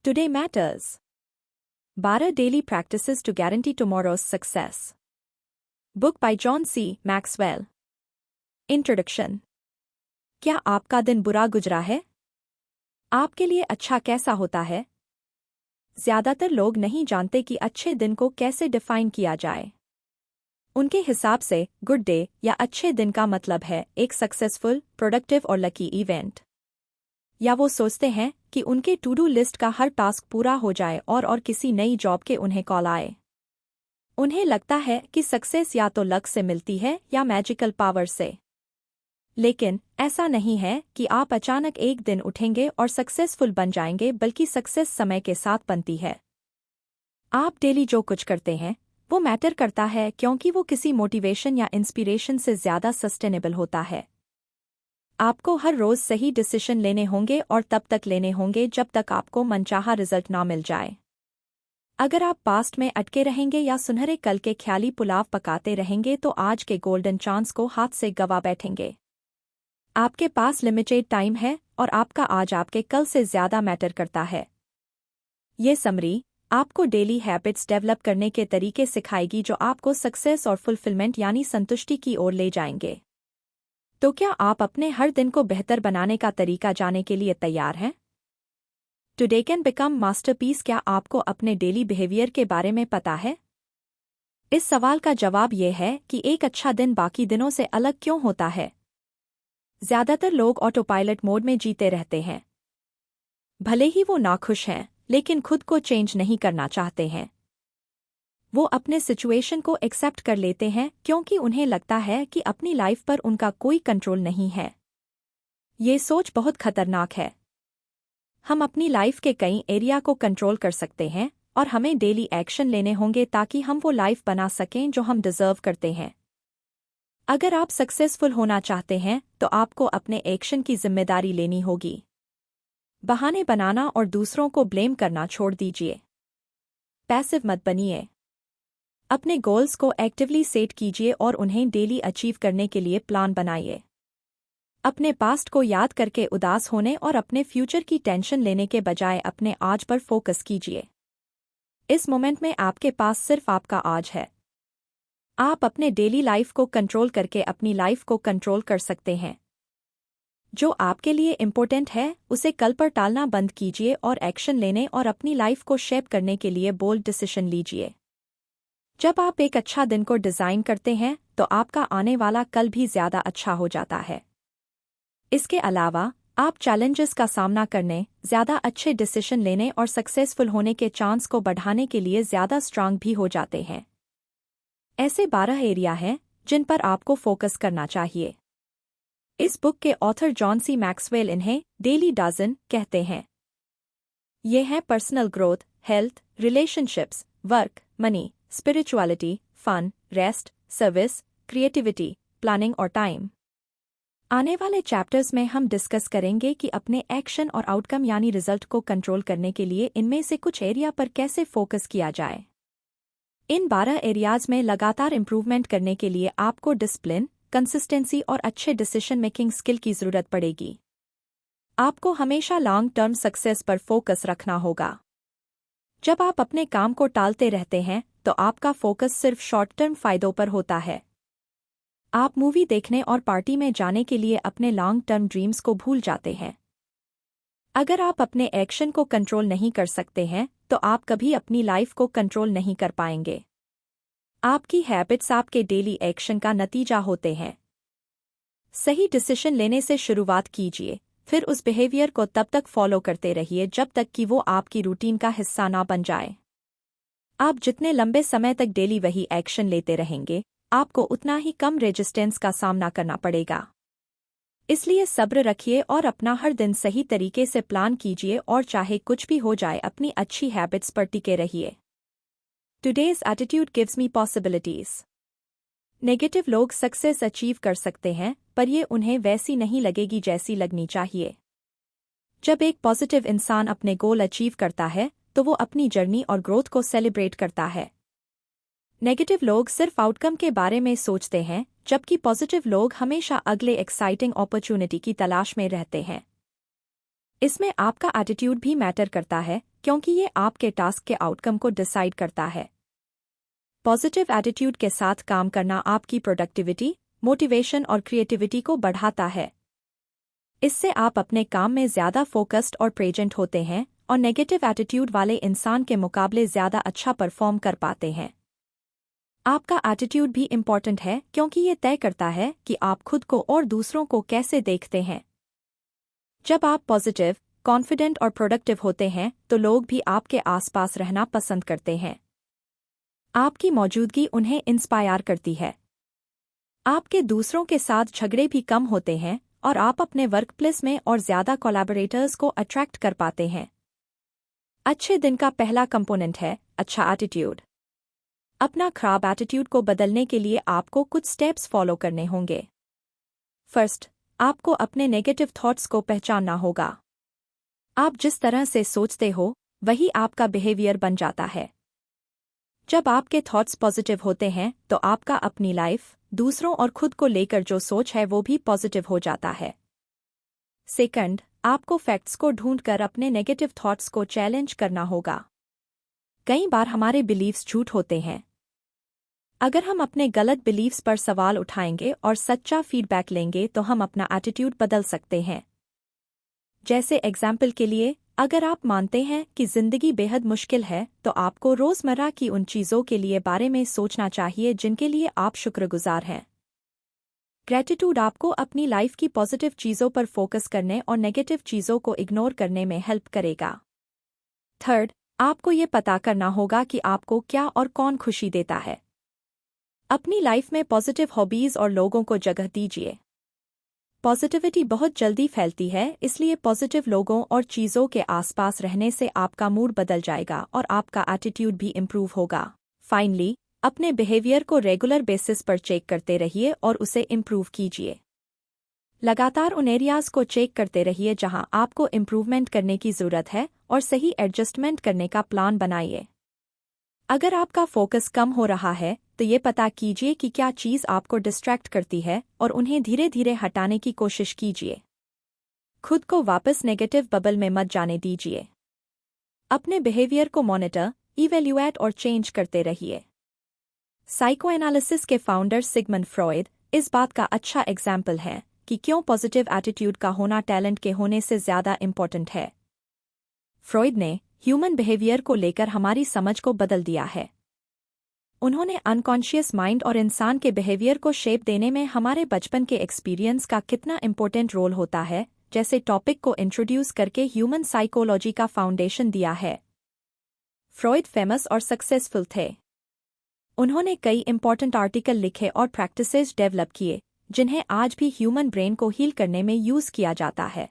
Today Matters. 12 Daily Practices to Guarantee Tomorrow's Success. Book by John C. Maxwell. Introduction. क्या आपका दिन बुरा गुजरा है? आपके लिए अच्छा कैसा होता है? ज्यादातर लोग नहीं जानते कि अच्छे दिन को कैसे डिफाइन किया जाए। उनके हिसाब से गुड डे या अच्छे दिन का मतलब है एक सक्सेसफुल, प्रोडक्टिव और लकी इवेंट। या वो सोचते हैं कि उनके टू डू लिस्ट का हर टास्क पूरा हो जाए और किसी नई जॉब के उन्हें कॉल आए। उन्हें लगता है कि सक्सेस या तो लक से मिलती है या मैजिकल पावर से। लेकिन ऐसा नहीं है कि आप अचानक एक दिन उठेंगे और सक्सेसफुल बन जाएंगे, बल्कि सक्सेस समय के साथ बनती है। आप डेली जो कुछ करते हैं वो मैटर करता है, क्योंकि वो किसी मोटिवेशन या इंस्पिरेशन से ज्यादा सस्टेनेबल होता है। आपको हर रोज सही डिसीजन लेने होंगे और तब तक लेने होंगे जब तक आपको मनचाहा रिजल्ट ना मिल जाए। अगर आप पास्ट में अटके रहेंगे या सुनहरे कल के ख्याली पुलाव पकाते रहेंगे तो आज के गोल्डन चांस को हाथ से गवा बैठेंगे। आपके पास लिमिटेड टाइम है और आपका आज आपके कल से ज्यादा मैटर करता है। ये समरी आपको डेली हैबिट्स डेवलप करने के तरीके सिखाएगी जो आपको सक्सेस और फुलफिलमेंट यानी संतुष्टि की ओर ले जाएंगे। तो क्या आप अपने हर दिन को बेहतर बनाने का तरीका जानने के लिए तैयार हैं? Today can become masterpiece. क्या आपको अपने डेली बिहेवियर के बारे में पता है? इस सवाल का जवाब ये है कि एक अच्छा दिन बाकी दिनों से अलग क्यों होता है। ज्यादातर लोग ऑटो पायलट मोड में जीते रहते हैं। भले ही वो नाखुश हैं, लेकिन खुद को चेंज नहीं करना चाहते हैं। वो अपने सिचुएशन को एक्सेप्ट कर लेते हैं क्योंकि उन्हें लगता है कि अपनी लाइफ पर उनका कोई कंट्रोल नहीं है। ये सोच बहुत खतरनाक है। हम अपनी लाइफ के कई एरिया को कंट्रोल कर सकते हैं और हमें डेली एक्शन लेने होंगे ताकि हम वो लाइफ बना सकें जो हम डिजर्व करते हैं। अगर आप सक्सेसफुल होना चाहते हैं तो आपको अपने एक्शन की जिम्मेदारी लेनी होगी। बहाने बनाना और दूसरों को ब्लेम करना छोड़ दीजिए। पैसिव मत बनिए। अपने गोल्स को एक्टिवली सेट कीजिए और उन्हें डेली अचीव करने के लिए प्लान बनाइए। अपने पास्ट को याद करके उदास होने और अपने फ्यूचर की टेंशन लेने के बजाय अपने आज पर फोकस कीजिए। इस मोमेंट में आपके पास सिर्फ आपका आज है। आप अपने डेली लाइफ को कंट्रोल करके अपनी लाइफ को कंट्रोल कर सकते हैं। जो आपके लिए इम्पोर्टेंट है उसे कल पर टालना बंद कीजिए और एक्शन लेने और अपनी लाइफ को शेप करने के लिए बोल्ड डिसीजन लीजिए। जब आप एक अच्छा दिन को डिजाइन करते हैं तो आपका आने वाला कल भी ज्यादा अच्छा हो जाता है। इसके अलावा आप चैलेंजेस का सामना करने, ज्यादा अच्छे डिसीजन लेने और सक्सेसफुल होने के चांस को बढ़ाने के लिए ज्यादा स्ट्रांग भी हो जाते हैं। ऐसे 12 एरिया हैं जिन पर आपको फोकस करना चाहिए। इस बुक के ऑथर जॉन सी मैक्सवेल इन्हें डेली डजन कहते हैं। ये हैं personal growth, health, relationships, work, money, spirituality, fun, rest, service, creativity, planning और टाइम। आने वाले चैप्टर्स में हम डिस्कस करेंगे कि अपने एक्शन और आउटकम यानी रिजल्ट को कंट्रोल करने के लिए इनमें से कुछ एरिया पर कैसे फोकस किया जाए। इन 12 एरियाज में लगातार इंप्रूवमेंट करने के लिए आपको डिसिप्लिन, कंसिस्टेंसी और अच्छे डिसीजन मेकिंग स्किल की जरूरत पड़ेगी। आपको हमेशा लॉन्ग टर्म सक्सेस पर फोकस रखना होगा। जब आप अपने काम को टालते रहते हैं तो आपका फोकस सिर्फ शॉर्ट टर्म फायदों पर होता है। आप मूवी देखने और पार्टी में जाने के लिए अपने लॉन्ग टर्म ड्रीम्स को भूल जाते हैं। अगर आप अपने एक्शन को कंट्रोल नहीं कर सकते हैं तो आप कभी अपनी लाइफ को कंट्रोल नहीं कर पाएंगे। आपकी हैबिट्स आपके डेली एक्शन का नतीजा होते हैं। सही डिसीजन लेने से शुरुआत कीजिए, फिर उस बिहेवियर को तब तक फॉलो करते रहिए जब तक कि वो आपकी रूटीन का हिस्सा ना बन जाए। आप जितने लंबे समय तक डेली वही एक्शन लेते रहेंगे, आपको उतना ही कम रेजिस्टेंस का सामना करना पड़ेगा। इसलिए सब्र रखिए और अपना हर दिन सही तरीके से प्लान कीजिए और चाहे कुछ भी हो जाए अपनी अच्छी हैबिट्स पर टिके रहिए। Today's attitude gives me possibilities. Negative लोग सक्सेस अचीव कर सकते हैं पर ये उन्हें वैसी नहीं लगेगी जैसी लगनी चाहिए। जब एक पॉजिटिव इंसान अपने गोल अचीव करता है तो वो अपनी जर्नी और ग्रोथ को सेलिब्रेट करता है। नेगेटिव लोग सिर्फ आउटकम के बारे में सोचते हैं, जबकि पॉजिटिव लोग हमेशा अगले एक्साइटिंग अपॉर्चुनिटी की तलाश में रहते हैं। इसमें आपका एटीट्यूड भी मैटर करता है क्योंकि ये आपके टास्क के आउटकम को डिसाइड करता है। पॉजिटिव एटीट्यूड के साथ काम करना आपकी प्रोडक्टिविटी, मोटिवेशन और क्रिएटिविटी को बढ़ाता है। इससे आप अपने काम में ज़्यादा फोकस्ड और प्रेजेंट होते हैं और नेगेटिव एटीट्यूड वाले इंसान के मुकाबले ज़्यादा अच्छा परफॉर्म कर पाते हैं। आपका एटीट्यूड भी इम्पॉर्टेंट है क्योंकि ये तय करता है कि आप खुद को और दूसरों को कैसे देखते हैं। जब आप पॉजिटिव, कॉन्फिडेंट और प्रोडक्टिव होते हैं तो लोग भी आपके आसपास रहना पसंद करते हैं। आपकी मौजूदगी उन्हें इंस्पायर करती है। आपके दूसरों के साथ झगड़े भी कम होते हैं और आप अपने वर्कप्लेस में और ज़्यादा कोलैबोरेटर्स को अट्रैक्ट कर पाते हैं। अच्छे दिन का पहला कंपोनेंट है अच्छा एटीट्यूड। अपना खराब एटीट्यूड को बदलने के लिए आपको कुछ स्टेप्स फॉलो करने होंगे। फर्स्ट, आपको अपने नेगेटिव थॉट्स को पहचानना होगा। आप जिस तरह से सोचते हो वही आपका बिहेवियर बन जाता है। जब आपके थॉट्स पॉजिटिव होते हैं तो आपका अपनी लाइफ, दूसरों और खुद को लेकर जो सोच है वो भी पॉजिटिव हो जाता है। सेकंड, आपको फैक्ट्स को ढूंढकर अपने नेगेटिव थॉट्स को चैलेंज करना होगा। कई बार हमारे बिलीव्स झूठ होते हैं। अगर हम अपने गलत बिलीव्स पर सवाल उठाएंगे और सच्चा फीडबैक लेंगे तो हम अपना एटीट्यूड बदल सकते हैं। जैसे एग्जाम्पल के लिए, अगर आप मानते हैं कि जिंदगी बेहद मुश्किल है तो आपको रोजमर्रा की उन चीजों के लिए बारे में सोचना चाहिए जिनके लिए आप शुक्रगुजार हैं। ग्रेटिट्यूड आपको अपनी लाइफ की पॉजिटिव चीजों पर फोकस करने और नेगेटिव चीजों को इग्नोर करने में हेल्प करेगा। थर्ड, आपको ये पता करना होगा कि आपको क्या और कौन खुशी देता है। अपनी लाइफ में पॉजिटिव हॉबीज और लोगों को जगह दीजिए। पॉजिटिविटी बहुत जल्दी फैलती है, इसलिए पॉजिटिव लोगों और चीज़ों के आसपास रहने से आपका मूड बदल जाएगा और आपका एटीट्यूड भी इम्प्रूव होगा। फाइनली, अपने बिहेवियर को रेगुलर बेसिस पर चेक करते रहिए और उसे इम्प्रूव कीजिए। लगातार उन एरियाज को चेक करते रहिए जहां आपको इम्प्रूवमेंट करने की ज़रूरत है और सही एडजस्टमेंट करने का प्लान बनाइए। अगर आपका फोकस कम हो रहा है तो ये पता कीजिए कि क्या चीज़ आपको डिस्ट्रैक्ट करती है और उन्हें धीरे धीरे हटाने की कोशिश कीजिए। खुद को वापस नेगेटिव बबल में मत जाने दीजिए। अपने बिहेवियर को मॉनिटर, इवैल्यूएट और चेंज करते रहिए। साइकोएनालिसिस के फाउंडर सिगमंड फ्रॉयड इस बात का अच्छा एग्जाम्पल है कि क्यों पॉजिटिव एटीट्यूड का होना टैलेंट के होने से ज़्यादा इम्पोर्टेंट है। फ्रॉयड ने ह्यूमन बिहेवियर को लेकर हमारी समझ को बदल दिया है। उन्होंने अनकॉन्शियस माइंड और इंसान के बिहेवियर को शेप देने में हमारे बचपन के एक्सपीरियंस का कितना इम्पोर्टेंट रोल होता है जैसे टॉपिक को इंट्रोड्यूस करके ह्यूमन साइकोलॉजी का फाउंडेशन दिया है। फ्रॉयड फेमस और सक्सेसफुल थे। उन्होंने कई इम्पोर्टेंट आर्टिकल लिखे और प्रैक्टिसेस डेवलप किए जिन्हें आज भी ह्यूमन ब्रेन को हील करने में यूज़ किया जाता है।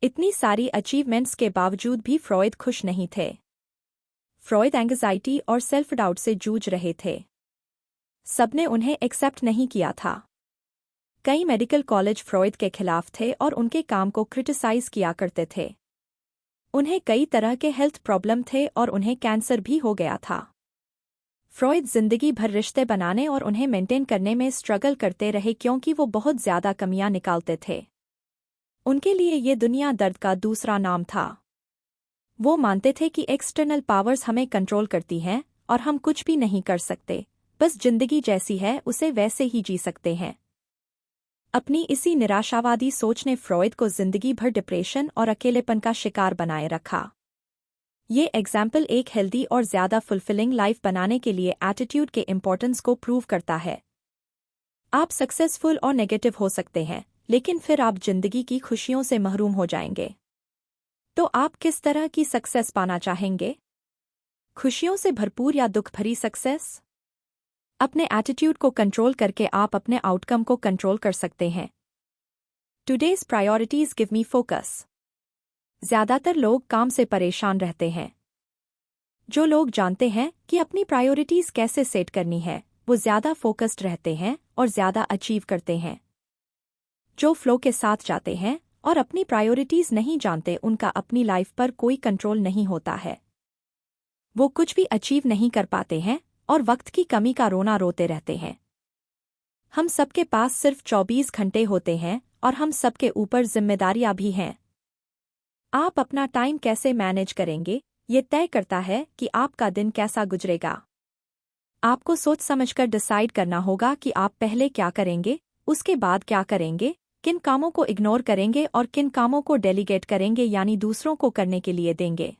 इतनी सारी अचीवमेंट्स के बावजूद भी फ्रॉयड खुश नहीं थे। फ्रॉयड एंग्जाइटी और सेल्फ डाउट से जूझ रहे थे। सबने उन्हें एक्सेप्ट नहीं किया था। कई मेडिकल कॉलेज फ्रॉयड के खिलाफ थे और उनके काम को क्रिटिसाइज किया करते थे। उन्हें कई तरह के हेल्थ प्रॉब्लम थे और उन्हें कैंसर भी हो गया था। फ्रॉयड जिंदगी भर रिश्ते बनाने और उन्हें मेंटेन करने में स्ट्रगल करते रहे क्योंकि वो बहुत ज़्यादा कमियां निकालते थे। उनके लिए ये दुनिया दर्द का दूसरा नाम था। वो मानते थे कि एक्सटर्नल पावर्स हमें कंट्रोल करती हैं और हम कुछ भी नहीं कर सकते, बस जिंदगी जैसी है उसे वैसे ही जी सकते हैं। अपनी इसी निराशावादी सोच ने फ्रॉयड को जिंदगी भर डिप्रेशन और अकेलेपन का शिकार बनाए रखा। ये एग्जाम्पल एक हेल्दी और ज़्यादा फुलफिलिंग लाइफ बनाने के लिए एटीट्यूड के इम्पोर्टेंस को प्रूव करता है। आप सक्सेसफुल और नेगेटिव हो सकते हैं, लेकिन फिर आप जिंदगी की खुशियों से महरूम हो जाएंगे। तो आप किस तरह की सक्सेस पाना चाहेंगे? खुशियों से भरपूर या दुख भरी सक्सेस? अपने एटीट्यूड को कंट्रोल करके आप अपने आउटकम को कंट्रोल कर सकते हैं। Today's priorities give me focus. ज़्यादातर लोग काम से परेशान रहते हैं। जो लोग जानते हैं कि अपनी प्रायोरिटीज कैसे सेट करनी है, वो ज़्यादा फोकस्ड रहते हैं और ज़्यादा अचीव करते हैं। जो फ्लो के साथ जाते हैं और अपनी प्रायोरिटीज नहीं जानते, उनका अपनी लाइफ पर कोई कंट्रोल नहीं होता है। वो कुछ भी अचीव नहीं कर पाते हैं और वक्त की कमी का रोना रोते रहते हैं। हम सबके पास सिर्फ 24 घंटे होते हैं और हम सबके ऊपर जिम्मेदारियां भी हैं। आप अपना टाइम कैसे मैनेज करेंगे, ये तय करता है कि आपका दिन कैसा गुजरेगा। आपको सोच समझकर डिसाइड करना होगा कि आप पहले क्या करेंगे, उसके बाद क्या करेंगे, किन कामों को इग्नोर करेंगे और किन कामों को डेलीगेट करेंगे यानी दूसरों को करने के लिए देंगे।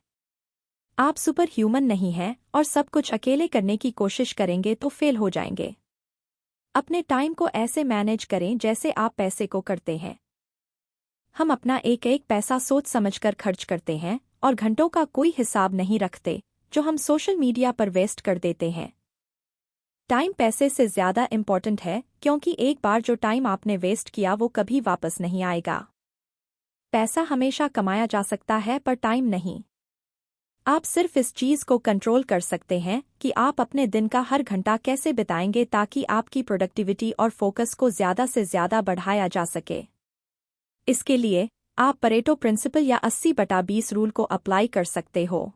आप सुपर ह्यूमन नहीं हैं और सब कुछ अकेले करने की कोशिश करेंगे तो फेल हो जाएंगे। अपने टाइम को ऐसे मैनेज करें जैसे आप पैसे को करते हैं। हम अपना एक एक पैसा सोच समझकर खर्च करते हैं और घंटों का कोई हिसाब नहीं रखते जो हम सोशल मीडिया पर वेस्ट कर देते हैं। टाइम पैसे से ज़्यादा इम्पॉर्टेंट है क्योंकि एक बार जो टाइम आपने वेस्ट किया वो कभी वापस नहीं आएगा। पैसा हमेशा कमाया जा सकता है पर टाइम नहीं। आप सिर्फ इस चीज़ को कंट्रोल कर सकते हैं कि आप अपने दिन का हर घंटा कैसे बिताएंगे ताकि आपकी प्रोडक्टिविटी और फोकस को ज़्यादा से ज़्यादा बढ़ाया जा सके। इसके लिए आप परेटो प्रिंसिपल या 80/20 रूल को अप्लाई कर सकते हो।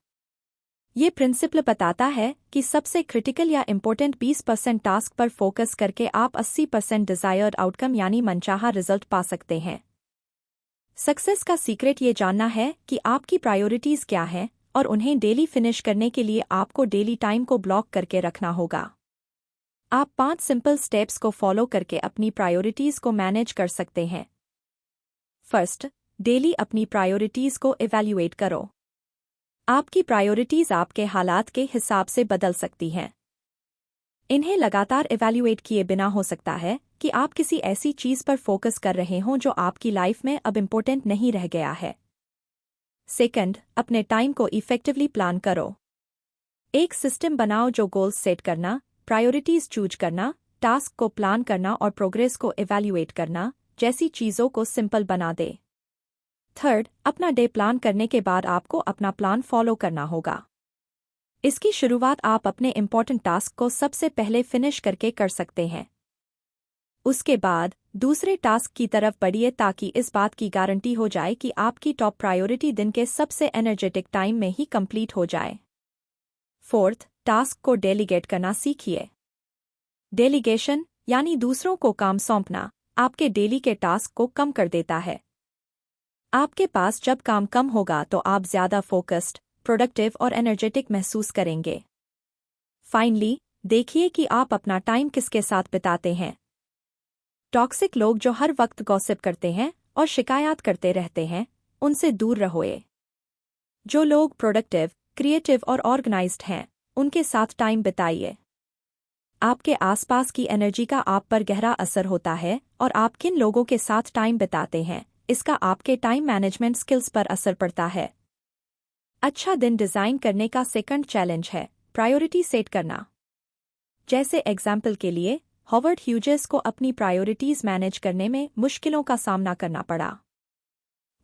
ये प्रिंसिपल बताता है कि सबसे क्रिटिकल या इम्पोर्टेंट 20% टास्क पर फोकस करके आप 80% डिजायर्ड आउटकम यानी मनचाहा रिजल्ट पा सकते हैं। सक्सेस का सीक्रेट ये जानना है कि आपकी प्रायोरिटीज क्या हैं और उन्हें डेली फिनिश करने के लिए आपको डेली टाइम को ब्लॉक करके रखना होगा। आप 5 सिंपल स्टेप्स को फॉलो करके अपनी प्रायोरिटीज को मैनेज कर सकते हैं। फर्स्ट, डेली अपनी प्रायोरिटीज को इवैल्यूएट करो। आपकी प्रायोरिटीज आपके हालात के हिसाब से बदल सकती हैं। इन्हें लगातार इवैल्यूएट किए बिना हो सकता है कि आप किसी ऐसी चीज पर फोकस कर रहे हों जो आपकी लाइफ में अब इम्पोर्टेंट नहीं रह गया है। सेकंड, अपने टाइम को इफेक्टिवली प्लान करो। एक सिस्टम बनाओ जो गोल्स सेट करना, प्रायोरिटीज चूज करना, टास्क को प्लान करना और प्रोग्रेस को इवैल्यूएट करना जैसी चीजों को सिंपल बना दे। थर्ड, अपना डे प्लान करने के बाद आपको अपना प्लान फॉलो करना होगा। इसकी शुरुआत आप अपने इम्पॉर्टेंट टास्क को सबसे पहले फिनिश करके कर सकते हैं। उसके बाद दूसरे टास्क की तरफ बढ़िए ताकि इस बात की गारंटी हो जाए कि आपकी टॉप प्रायोरिटी दिन के सबसे एनर्जेटिक टाइम में ही कंप्लीट हो जाए। फोर्थ, टास्क को डेलीगेट करना सीखिए। डेलीगेशन यानी दूसरों को काम सौंपना आपके डेली के टास्क को कम कर देता है। आपके पास जब काम कम होगा तो आप ज़्यादा फोकस्ड, प्रोडक्टिव और एनर्जेटिक महसूस करेंगे। फाइनली, देखिए कि आप अपना टाइम किसके साथ बिताते हैं। टॉक्सिक लोग जो हर वक्त गॉसिप करते हैं और शिकायत करते रहते हैं, उनसे दूर रहोए। जो लोग प्रोडक्टिव, क्रिएटिव और ऑर्गेनाइज्ड हैं, उनके साथ टाइम बिताइए। आपके आसपास की एनर्जी का आप पर गहरा असर होता है और आप किन लोगों के साथ टाइम बिताते हैं, इसका आपके टाइम मैनेजमेंट स्किल्स पर असर पड़ता है। अच्छा दिन डिज़ाइन करने का सेकंड चैलेंज है प्रायोरिटी सेट करना। जैसे एग्जाम्पल के लिए, हॉवर्ड ह्यूजेस को अपनी प्रायोरिटीज मैनेज करने में मुश्किलों का सामना करना पड़ा।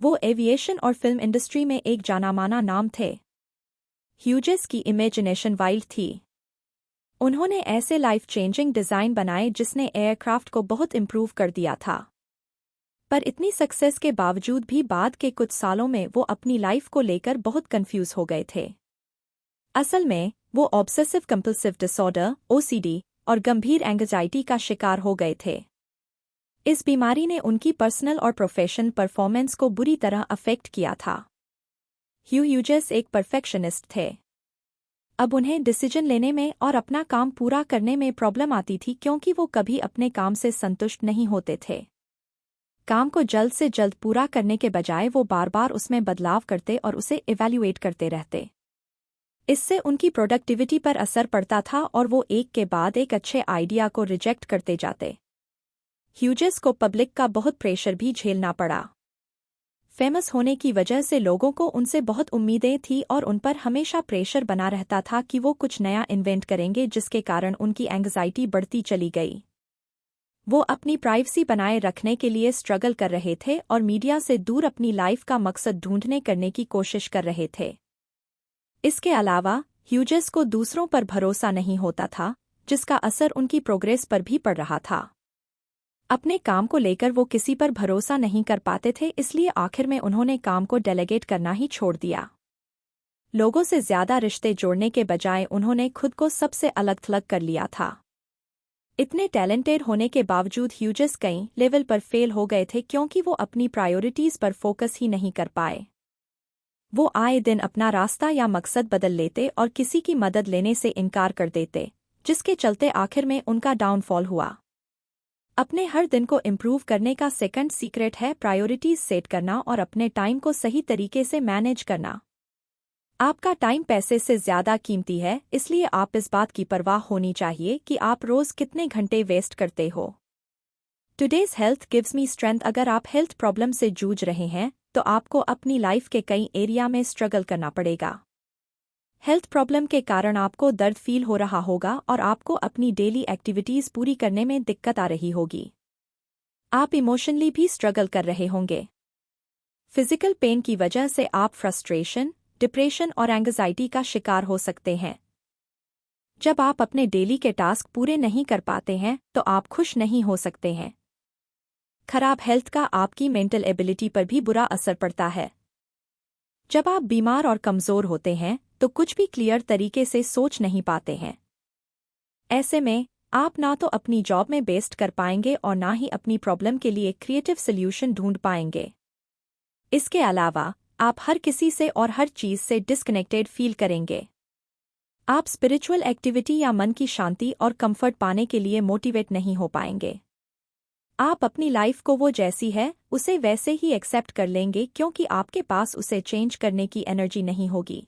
वो एविएशन और फिल्म इंडस्ट्री में एक जाना-माना नाम थे। ह्यूजेस की इमेजिनेशन वाइल्ड थी। उन्होंने ऐसे लाइफ चेंजिंग डिज़ाइन बनाए जिसने एयरक्राफ्ट को बहुत इम्प्रूव कर दिया था। पर इतनी सक्सेस के बावजूद भी बाद के कुछ सालों में वो अपनी लाइफ को लेकर बहुत कंफ्यूज हो गए थे। असल में वो ऑब्सेसिव कंपल्सिव डिसऑर्डर (OCD) और गंभीर एंग्जाइटी का शिकार हो गए थे। इस बीमारी ने उनकी पर्सनल और प्रोफेशनल परफॉर्मेंस को बुरी तरह अफेक्ट किया था। ह्यूजेस एक परफेक्शनिस्ट थे। अब उन्हें डिसीजन लेने में और अपना काम पूरा करने में प्रॉब्लम आती थी क्योंकि वो कभी अपने काम से संतुष्ट नहीं होते थे। काम को जल्द से जल्द पूरा करने के बजाय वो बार बार उसमें बदलाव करते और उसे इवैल्यूएट करते रहते। इससे उनकी प्रोडक्टिविटी पर असर पड़ता था और वो एक के बाद एक अच्छे आइडिया को रिजेक्ट करते जाते। ह्यूजेस को पब्लिक का बहुत प्रेशर भी झेलना पड़ा। फेमस होने की वजह से लोगों को उनसे बहुत उम्मीदें थी और उन पर हमेशा प्रेशर बना रहता था कि वो कुछ नया इन्वेंट करेंगे जिसके कारण उनकी एंग्जाइटी बढ़ती चली गई। वो अपनी प्राइवेसी बनाए रखने के लिए स्ट्रगल कर रहे थे और मीडिया से दूर अपनी लाइफ का मकसद ढूंढने करने की कोशिश कर रहे थे। इसके अलावा ह्यूजेस को दूसरों पर भरोसा नहीं होता था, जिसका असर उनकी प्रोग्रेस पर भी पड़ रहा था। अपने काम को लेकर वो किसी पर भरोसा नहीं कर पाते थे, इसलिए आखिर में उन्होंने काम को डेलीगेट करना ही छोड़ दिया। लोगों से ज्यादा रिश्ते जोड़ने के बजाय उन्होंने खुद को सबसे अलग थलग कर लिया था। इतने टैलेंटेड होने के बावजूद ह्यूजेस कई लेवल पर फेल हो गए थे क्योंकि वो अपनी प्रायोरिटीज पर फोकस ही नहीं कर पाए। वो आए दिन अपना रास्ता या मकसद बदल लेते और किसी की मदद लेने से इनकार कर देते, जिसके चलते आखिर में उनका डाउनफॉल हुआ। अपने हर दिन को इम्प्रूव करने का सेकंड सीक्रेट है प्रायोरिटीज सेट करना और अपने टाइम को सही तरीके से मैनेज करना। आपका टाइम पैसे से ज्यादा कीमती है, इसलिए आप इस बात की परवाह होनी चाहिए कि आप रोज कितने घंटे वेस्ट करते हो। Today's health gives me strength. अगर आप हेल्थ प्रॉब्लम से जूझ रहे हैं तो आपको अपनी लाइफ के कई एरिया में स्ट्रगल करना पड़ेगा। हेल्थ प्रॉब्लम के कारण आपको दर्द फील हो रहा होगा और आपको अपनी डेली एक्टिविटीज पूरी करने में दिक्कत आ रही होगी। आप इमोशनली भी स्ट्रगल कर रहे होंगे। फिजिकल पेन की वजह से आप फ्रस्ट्रेशन, डिप्रेशन और एंग्जाइटी का शिकार हो सकते हैं। जब आप अपने डेली के टास्क पूरे नहीं कर पाते हैं तो आप खुश नहीं हो सकते हैं। खराब हेल्थ का आपकी मेंटल एबिलिटी पर भी बुरा असर पड़ता है। जब आप बीमार और कमजोर होते हैं तो कुछ भी क्लियर तरीके से सोच नहीं पाते हैं। ऐसे में आप ना तो अपनी जॉब में बेस्ट कर पाएंगे और ना ही अपनी प्रॉब्लम के लिए क्रिएटिव सॉल्यूशन ढूंढ पाएंगे। इसके अलावा आप हर किसी से और हर चीज से डिस्कनेक्टेड फील करेंगे। आप स्पिरिचुअल एक्टिविटी या मन की शांति और कंफर्ट पाने के लिए मोटिवेट नहीं हो पाएंगे। आप अपनी लाइफ को वो जैसी है उसे वैसे ही एक्सेप्ट कर लेंगे क्योंकि आपके पास उसे चेंज करने की एनर्जी नहीं होगी।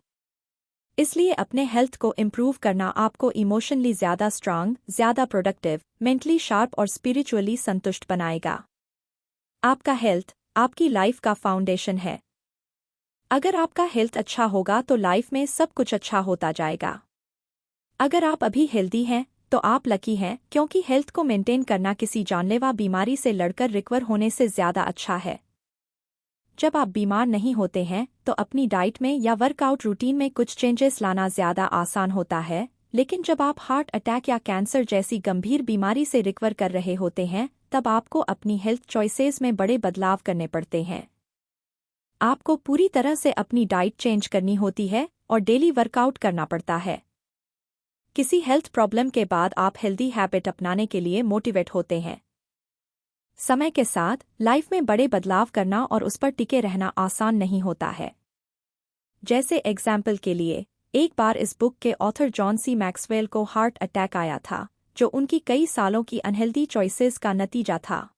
इसलिए अपने हेल्थ को इम्प्रूव करना आपको इमोशनली ज्यादा स्ट्रांग, ज्यादा प्रोडक्टिव, मेंटली शार्प और स्पिरिचुअली संतुष्ट बनाएगा। आपका हेल्थ आपकी लाइफ का फाउंडेशन है। अगर आपका हेल्थ अच्छा होगा तो लाइफ में सब कुछ अच्छा होता जाएगा। अगर आप अभी हेल्दी हैं तो आप लकी हैं क्योंकि हेल्थ को मेंटेन करना किसी जानलेवा बीमारी से लड़कर रिकवर होने से ज्यादा अच्छा है। जब आप बीमार नहीं होते हैं तो अपनी डाइट में या वर्कआउट रूटीन में कुछ चेंजेस लाना ज्यादा आसान होता है, लेकिन जब आप हार्ट अटैक या कैंसर जैसी गंभीर बीमारी से रिकवर कर रहे होते हैं तब आपको अपनी हेल्थ चॉइसेस में बड़े बदलाव करने पड़ते हैं। आपको पूरी तरह से अपनी डाइट चेंज करनी होती है और डेली वर्कआउट करना पड़ता है। किसी हेल्थ प्रॉब्लम के बाद आप हेल्दी हैबिट अपनाने के लिए मोटिवेट होते हैं। समय के साथ लाइफ में बड़े बदलाव करना और उस पर टिके रहना आसान नहीं होता है। जैसे एग्जाम्पल के लिए, एक बार इस बुक के ऑथर जॉन सी मैक्सवेल को हार्ट अटैक आया था, जो उनकी कई सालों की अनहेल्दी चॉइसेस का नतीजा था।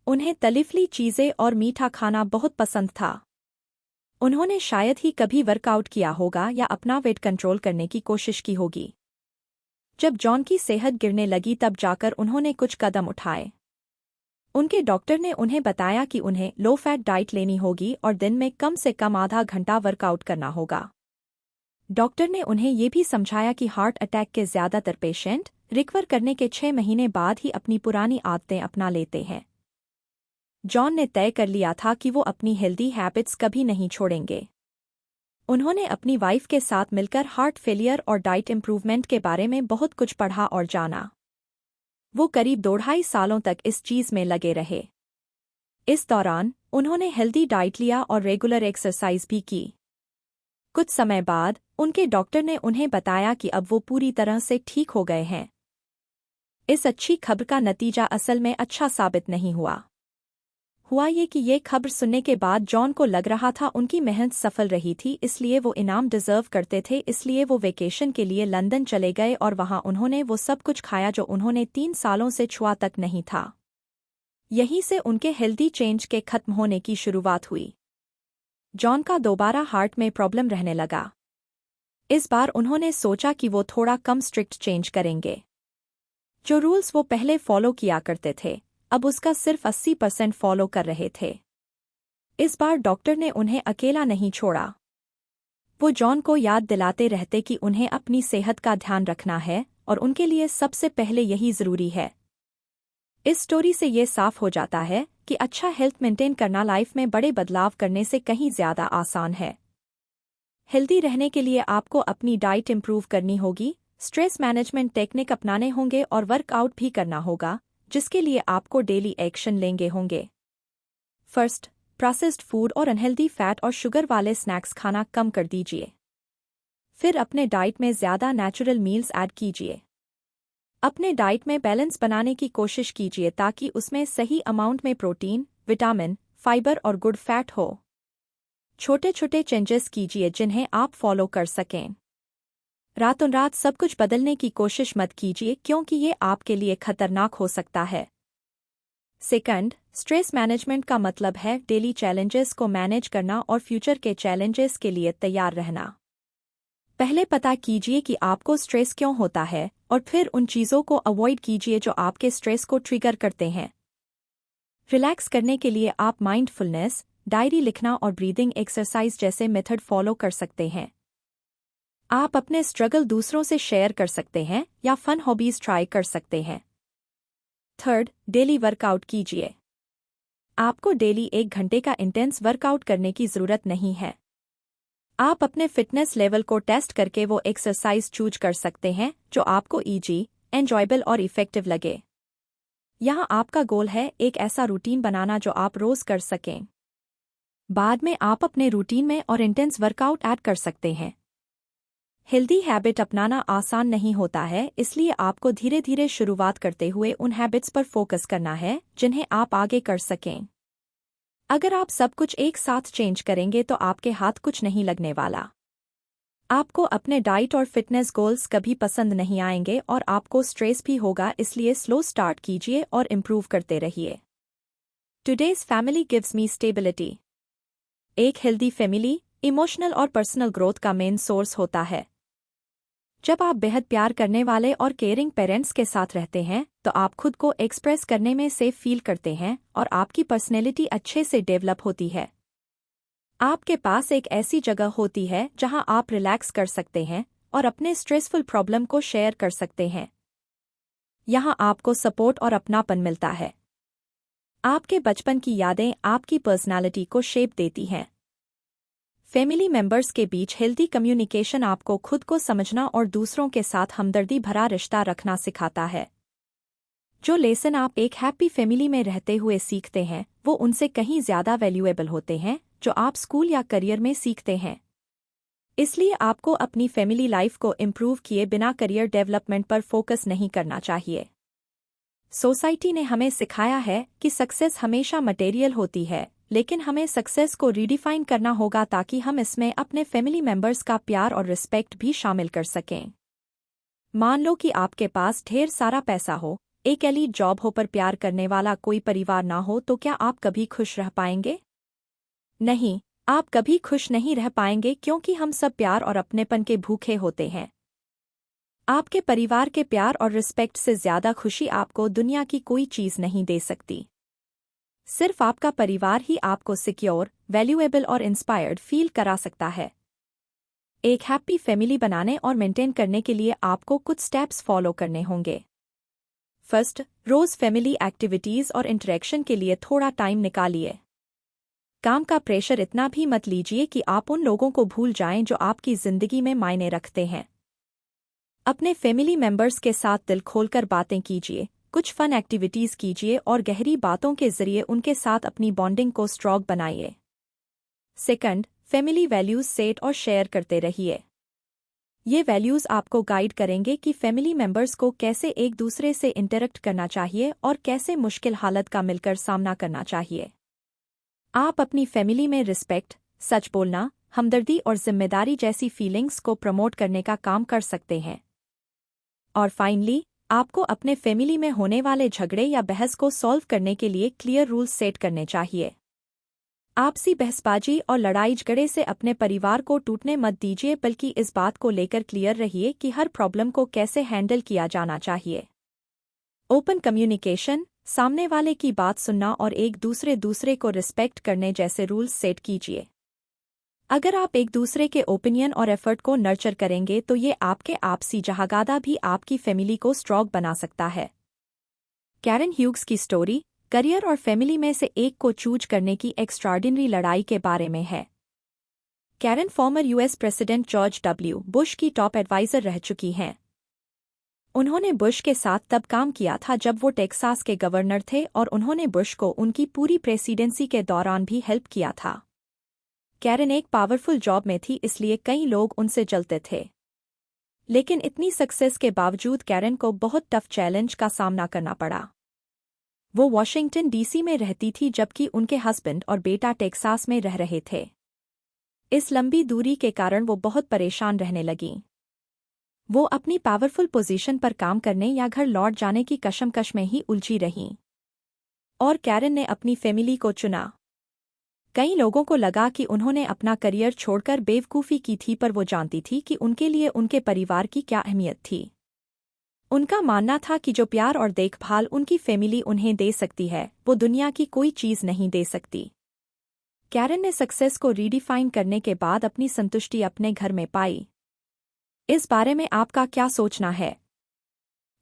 उन्हें तलीफली चीज़ें और मीठा खाना बहुत पसंद था। उन्होंने शायद ही कभी वर्कआउट किया होगा या अपना वेट कंट्रोल करने की कोशिश की होगी। जब जॉन की सेहत गिरने लगी तब जाकर उन्होंने कुछ कदम उठाए। उनके डॉक्टर ने उन्हें बताया कि उन्हें लो फैट डाइट लेनी होगी और दिन में कम से कम आधा घंटा वर्कआउट करना होगा। डॉक्टर ने उन्हें ये भी समझाया कि हार्ट अटैक के ज्यादातर पेशेंट रिकवर करने के 6 महीने बाद ही अपनी पुरानी आदतें अपना लेते हैं। जॉन ने तय कर लिया था कि वो अपनी हेल्दी हैबिट्स कभी नहीं छोड़ेंगे। उन्होंने अपनी वाइफ के साथ मिलकर हार्ट फेलियर और डाइट इम्प्रूवमेंट के बारे में बहुत कुछ पढ़ा और जाना। वो करीब 2.5 सालों तक इस चीज में लगे रहे। इस दौरान उन्होंने हेल्दी डाइट लिया और रेगुलर एक्सरसाइज भी की। कुछ समय बाद उनके डॉक्टर ने उन्हें बताया कि अब वो पूरी तरह से ठीक हो गए हैं। इस अच्छी खबर का नतीजा असल में अच्छा साबित नहीं हुआ ये कि ये खबर सुनने के बाद जॉन को लग रहा था उनकी मेहनत सफल रही थी, इसलिए वो इनाम डिजर्व करते थे। इसलिए वो वेकेशन के लिए लंदन चले गए और वहां उन्होंने वो सब कुछ खाया जो उन्होंने 3 सालों से छुआ तक नहीं था। यहीं से उनके हेल्दी चेंज के खत्म होने की शुरुआत हुई। जॉन का दोबारा हार्ट में प्रॉब्लम रहने लगा। इस बार उन्होंने सोचा कि वो थोड़ा कम स्ट्रिक्ट चेंज करेंगे। जो रूल्स वो पहले फॉलो किया करते थे अब उसका सिर्फ 80% फॉलो कर रहे थे। इस बार डॉक्टर ने उन्हें अकेला नहीं छोड़ा। वो जॉन को याद दिलाते रहते कि उन्हें अपनी सेहत का ध्यान रखना है और उनके लिए सबसे पहले यही जरूरी है। इस स्टोरी से ये साफ हो जाता है कि अच्छा हेल्थ मेंटेन करना लाइफ में बड़े बदलाव करने से कहीं ज्यादा आसान है। हेल्दी रहने के लिए आपको अपनी डाइट इंप्रूव करनी होगी, स्ट्रेस मैनेजमेंट टेक्निक अपनाने होंगे और वर्कआउट भी करना होगा, जिसके लिए आपको डेली एक्शन लेंगे होंगे। फर्स्ट, प्रोसेस्ड फूड और अनहेल्दी फैट और शुगर वाले स्नैक्स खाना कम कर दीजिए। फिर अपने डाइट में ज्यादा नेचुरल मील्स ऐड कीजिए। अपने डाइट में बैलेंस बनाने की कोशिश कीजिए ताकि उसमें सही अमाउंट में प्रोटीन, विटामिन, फाइबर और गुड फैट हो। छोटे छोटे चेंजेस कीजिए जिन्हें आप फॉलो कर सकें। रातों रात सब कुछ बदलने की कोशिश मत कीजिए क्योंकि ये आपके लिए खतरनाक हो सकता है। सेकंड, स्ट्रेस मैनेजमेंट का मतलब है डेली चैलेंजेस को मैनेज करना और फ्यूचर के चैलेंजेस के लिए तैयार रहना। पहले पता कीजिए कि आपको स्ट्रेस क्यों होता है और फिर उन चीज़ों को अवॉइड कीजिए जो आपके स्ट्रेस को ट्रिगर करते हैं। रिलैक्स करने के लिए आप माइंडफुलनेस, डायरी लिखना और ब्रीदिंग एक्सरसाइज जैसे मेथड फॉलो कर सकते हैं। आप अपने स्ट्रगल दूसरों से शेयर कर सकते हैं या फन हॉबीज ट्राई कर सकते हैं। थर्ड, डेली वर्कआउट कीजिए। आपको डेली 1 घंटे का इंटेंस वर्कआउट करने की ज़रूरत नहीं है। आप अपने फिटनेस लेवल को टेस्ट करके वो एक्सरसाइज चूज कर सकते हैं जो आपको ईजी, एंजॉयबल और इफेक्टिव लगे। यहाँ आपका गोल है एक ऐसा रूटीन बनाना जो आप रोज कर सकें। बाद में आप अपने रूटीन में और इंटेंस वर्कआउट ऐड कर सकते हैं। हेल्दी हैबिट अपनाना आसान नहीं होता है, इसलिए आपको धीरे धीरे शुरुआत करते हुए उन हैबिट्स पर फोकस करना है जिन्हें आप आगे कर सकें। अगर आप सब कुछ एक साथ चेंज करेंगे तो आपके हाथ कुछ नहीं लगने वाला। आपको अपने डाइट और फिटनेस गोल्स कभी पसंद नहीं आएंगे और आपको स्ट्रेस भी होगा, इसलिए स्लो स्टार्ट कीजिए और इम्प्रूव करते रहिए। Today's family gives me stability. एक हेल्दी फैमिली इमोशनल और पर्सनल ग्रोथ का मेन सोर्स होता है। जब आप बेहद प्यार करने वाले और केयरिंग पेरेंट्स के साथ रहते हैं तो आप खुद को एक्सप्रेस करने में सेफ फील करते हैं और आपकी पर्सनैलिटी अच्छे से डेवलप होती है। आपके पास एक ऐसी जगह होती है जहां आप रिलैक्स कर सकते हैं और अपने स्ट्रेसफुल प्रॉब्लम को शेयर कर सकते हैं। यहां आपको सपोर्ट और अपनापन मिलता है। आपके बचपन की यादें आपकी पर्सनालिटी को शेप देती हैं। फैमिली मेंबर्स के बीच हेल्दी कम्युनिकेशन आपको खुद को समझना और दूसरों के साथ हमदर्दी भरा रिश्ता रखना सिखाता है। जो लेसन आप एक हैप्पी फैमिली में रहते हुए सीखते हैं वो उनसे कहीं ज्यादा वैल्यूएबल होते हैं जो आप स्कूल या करियर में सीखते हैं। इसलिए आपको अपनी फैमिली लाइफ को इम्प्रूव किए बिना करियर डेवलपमेंट पर फोकस नहीं करना चाहिए। सोसाइटी ने हमें सिखाया है कि सक्सेस हमेशा मटेरियल होती है, लेकिन हमें सक्सेस को रीडिफाइन करना होगा ताकि हम इसमें अपने फैमिली मेंबर्स का प्यार और रिस्पेक्ट भी शामिल कर सकें। मान लो कि आपके पास ढेर सारा पैसा हो, एक एलीट जॉब हो पर प्यार करने वाला कोई परिवार ना हो, तो क्या आप कभी खुश रह पाएंगे? नहीं, आप कभी खुश नहीं रह पाएंगे क्योंकि हम सब प्यार और अपनेपन के भूखे होते हैं। आपके परिवार के प्यार और रिस्पेक्ट से ज्यादा खुशी आपको दुनिया की कोई चीज नहीं दे सकती। सिर्फ आपका परिवार ही आपको सिक्योर, वैल्यूएबल और इंस्पायर्ड फील करा सकता है। एक हैप्पी फैमिली बनाने और मेंटेन करने के लिए आपको कुछ स्टेप्स फॉलो करने होंगे। फर्स्ट, रोज फैमिली एक्टिविटीज और इंटरेक्शन के लिए थोड़ा टाइम निकालिए। काम का प्रेशर इतना भी मत लीजिए कि आप उन लोगों को भूल जाएं जो आपकी जिंदगी में मायने रखते हैं। अपने फैमिली मेंबर्स के साथ दिल खोलकर बातें कीजिए, कुछ फन एक्टिविटीज कीजिए और गहरी बातों के जरिए उनके साथ अपनी बॉन्डिंग को स्ट्रॉन्ग बनाइए। सेकंड, फैमिली वैल्यूज सेट और शेयर करते रहिए। ये वैल्यूज आपको गाइड करेंगे कि फैमिली मेंबर्स को कैसे एक दूसरे से इंटरेक्ट करना चाहिए और कैसे मुश्किल हालत का मिलकर सामना करना चाहिए। आप अपनी फैमिली में रिस्पेक्ट, सच बोलना, हमदर्दी और जिम्मेदारी जैसी फीलिंग्स को प्रमोट करने का काम कर सकते हैं। और फाइनली, आपको अपने फैमिली में होने वाले झगड़े या बहस को सॉल्व करने के लिए क्लियर रूल्स सेट करने चाहिए। आपसी बहसबाजी और लड़ाई झगड़े से अपने परिवार को टूटने मत दीजिए, बल्कि इस बात को लेकर क्लियर रहिए कि हर प्रॉब्लम को कैसे हैंडल किया जाना चाहिए। ओपन कम्युनिकेशन, सामने वाले की बात सुनना और एक दूसरे को रिस्पेक्ट करने जैसे रूल्स सेट कीजिए। अगर आप एक दूसरे के ओपिनियन और एफर्ट को नर्चर करेंगे तो ये आपके आपसी जहागादा भी आपकी फैमिली को स्ट्रॉन्ग बना सकता है। कैरन ह्यूग्स की स्टोरी करियर और फैमिली में से एक को चूज करने की एक्स्ट्राऑर्डिनरी लड़ाई के बारे में है। Karen former US president George W Bush की टॉप एडवाइजर रह चुकी हैं। उन्होंने बुश के साथ तब काम किया था जब वो टेक्सास के गवर्नर थे और उन्होंने बुश को उनकी पूरी प्रेसिडेंसी के दौरान भी हेल्प किया था। कैरन एक पावरफुल जॉब में थी, इसलिए कई लोग उनसे जलते थे। लेकिन इतनी सक्सेस के बावजूद कैरन को बहुत टफ चैलेंज का सामना करना पड़ा। वो वॉशिंगटन डीसी में रहती थी जबकि उनके हस्बैंड और बेटा टेक्सास में रह रहे थे। इस लंबी दूरी के कारण वो बहुत परेशान रहने लगीं। वो अपनी पावरफुल पोजीशन पर काम करने या घर लौट जाने की कशमकश में ही उलझी रहीं। और कैरन ने अपनी फैमिली को चुना। कई लोगों को लगा कि उन्होंने अपना करियर छोड़कर बेवकूफ़ी की थी, पर वो जानती थी कि उनके लिए उनके परिवार की क्या अहमियत थी। उनका मानना था कि जो प्यार और देखभाल उनकी फैमिली उन्हें दे सकती है, वो दुनिया की कोई चीज़ नहीं दे सकती। कैरन ने सक्सेस को रीडिफाइन करने के बाद अपनी संतुष्टि अपने घर में पाई। इस बारे में आपका क्या सोचना है?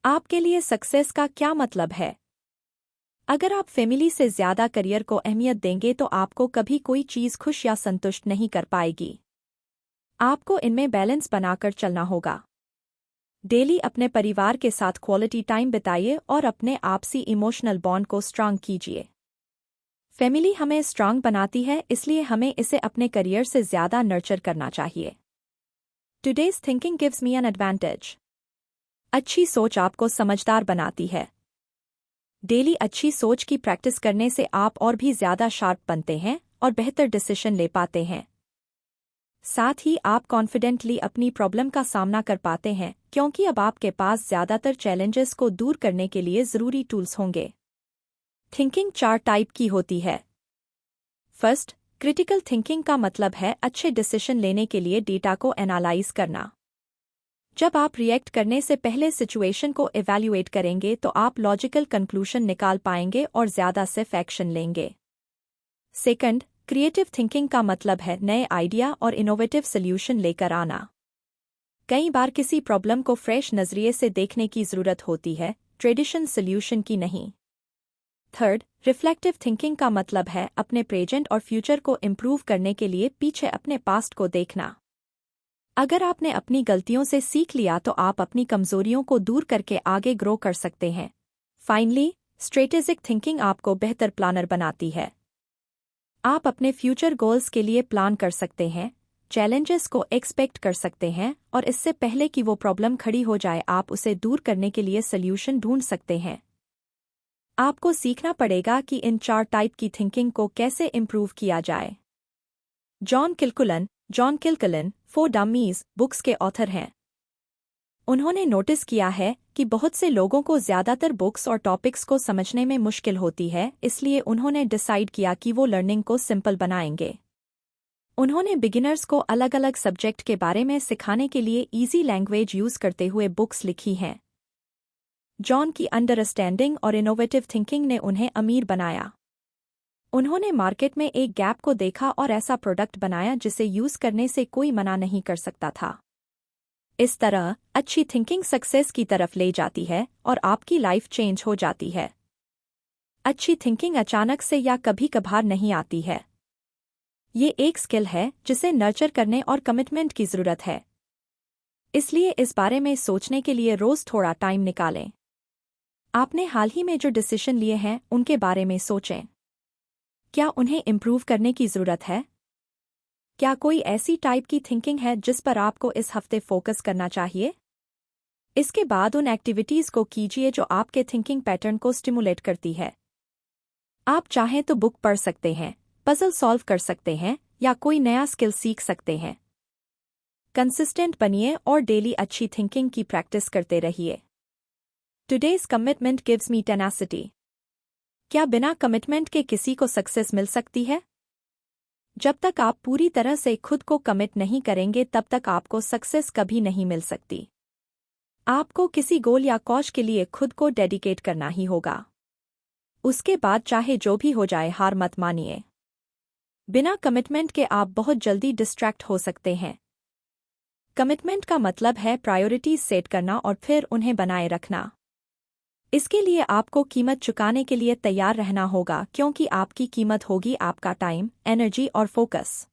आपके लिए सक्सेस का क्या मतलब है? अगर आप फैमिली से ज़्यादा करियर को अहमियत देंगे तो आपको कभी कोई चीज़ खुश या संतुष्ट नहीं कर पाएगी। आपको इनमें बैलेंस बनाकर चलना होगा। डेली अपने परिवार के साथ क्वालिटी टाइम बिताइए और अपने आपसी इमोशनल बॉन्ड को स्ट्रांग कीजिए। फैमिली हमें स्ट्रांग बनाती है, इसलिए हमें इसे अपने करियर से ज़्यादा नर्चर करना चाहिए। Today's thinking gives me an advantage. अच्छी सोच आपको समझदार बनाती है। डेली अच्छी सोच की प्रैक्टिस करने से आप और भी ज़्यादा शार्प बनते हैं और बेहतर डिसीजन ले पाते हैं। साथ ही आप कॉन्फिडेंटली अपनी प्रॉब्लम का सामना कर पाते हैं, क्योंकि अब आपके पास ज़्यादातर चैलेंजेस को दूर करने के लिए ज़रूरी टूल्स होंगे। थिंकिंग 4 टाइप की होती है। फर्स्ट, क्रिटिकल थिंकिंग का मतलब है अच्छे डिसीजन लेने के लिए डेटा को एनालाइज करना। जब आप रिएक्ट करने से पहले सिचुएशन को इवैल्यूएट करेंगे तो आप लॉजिकल कंक्लूजन निकाल पाएंगे और ज़्यादा सेफ एक्शन लेंगे। सेकंड, क्रिएटिव थिंकिंग का मतलब है नए आइडिया और इनोवेटिव सॉल्यूशन लेकर आना। कई बार किसी प्रॉब्लम को फ्रेश नज़रिए से देखने की ज़रूरत होती है, ट्रेडिशनल सॉल्यूशन की नहीं। थर्ड, रिफ्लेक्टिव थिंकिंग का मतलब है अपने प्रेजेंट और फ्यूचर को इम्प्रूव करने के लिए पीछे अपने पास्ट को देखना। अगर आपने अपनी गलतियों से सीख लिया तो आप अपनी कमजोरियों को दूर करके आगे ग्रो कर सकते हैं। फाइनली, स्ट्रेटेजिक थिंकिंग आपको बेहतर प्लानर बनाती है। आप अपने फ्यूचर गोल्स के लिए प्लान कर सकते हैं, चैलेंजेस को एक्सपेक्ट कर सकते हैं और इससे पहले कि वो प्रॉब्लम खड़ी हो जाए आप उसे दूर करने के लिए सॉल्यूशन ढूंढ सकते हैं। आपको सीखना पड़ेगा कि इन 4 टाइप की थिंकिंग को कैसे इम्प्रूव किया जाए। जॉन किल्कुलन 4 डमीज बुक्स के ऑथर हैं। उन्होंने नोटिस किया है कि बहुत से लोगों को ज़्यादातर बुक्स और टॉपिक्स को समझने में मुश्किल होती है, इसलिए उन्होंने डिसाइड किया कि वो लर्निंग को सिंपल बनाएंगे। उन्होंने बिगिनर्स को अलग अलग सब्जेक्ट के बारे में सिखाने के लिए इजी लैंग्वेज यूज़ करते हुए बुक्स लिखी हैं। जॉन की अंडरस्टैंडिंग और इनोवेटिव थिंकिंग ने उन्हें अमीर बनाया। उन्होंने मार्केट में एक गैप को देखा और ऐसा प्रोडक्ट बनाया जिसे यूज़ करने से कोई मना नहीं कर सकता था। इस तरह अच्छी थिंकिंग सक्सेस की तरफ ले जाती है और आपकी लाइफ चेंज हो जाती है। अच्छी थिंकिंग अचानक से या कभी कभार नहीं आती है। ये एक स्किल है जिसे नर्चर करने और कमिटमेंट की ज़रूरत है। इसलिए इस बारे में सोचने के लिए रोज़ थोड़ा टाइम निकालें। आपने हाल ही में जो डिसीजन लिए हैं उनके बारे में सोचें। क्या उन्हें इम्प्रूव करने की ज़रूरत है? क्या कोई ऐसी टाइप की थिंकिंग है जिस पर आपको इस हफ्ते फोकस करना चाहिए? इसके बाद उन एक्टिविटीज़ को कीजिए जो आपके थिंकिंग पैटर्न को स्टिमुलेट करती है। आप चाहें तो बुक पढ़ सकते हैं, पजल सॉल्व कर सकते हैं या कोई नया स्किल सीख सकते हैं। कंसिस्टेंट बनिए और डेली अच्छी थिंकिंग की प्रैक्टिस करते रहिए। Today's commitment gives me tenacity. क्या बिना कमिटमेंट के किसी को सक्सेस मिल सकती है? जब तक आप पूरी तरह से खुद को कमिट नहीं करेंगे तब तक आपको सक्सेस कभी नहीं मिल सकती। आपको किसी गोल या कॉज के लिए खुद को डेडिकेट करना ही होगा। उसके बाद चाहे जो भी हो जाए हार मत मानिए। बिना कमिटमेंट के आप बहुत जल्दी डिस्ट्रैक्ट हो सकते हैं। कमिटमेंट का मतलब है प्रायोरिटीज सेट करना और फिर उन्हें बनाए रखना। इसके लिए आपको कीमत चुकाने के लिए तैयार रहना होगा, क्योंकि आपकी कीमत होगी आपका टाइम, एनर्जी और फोकस।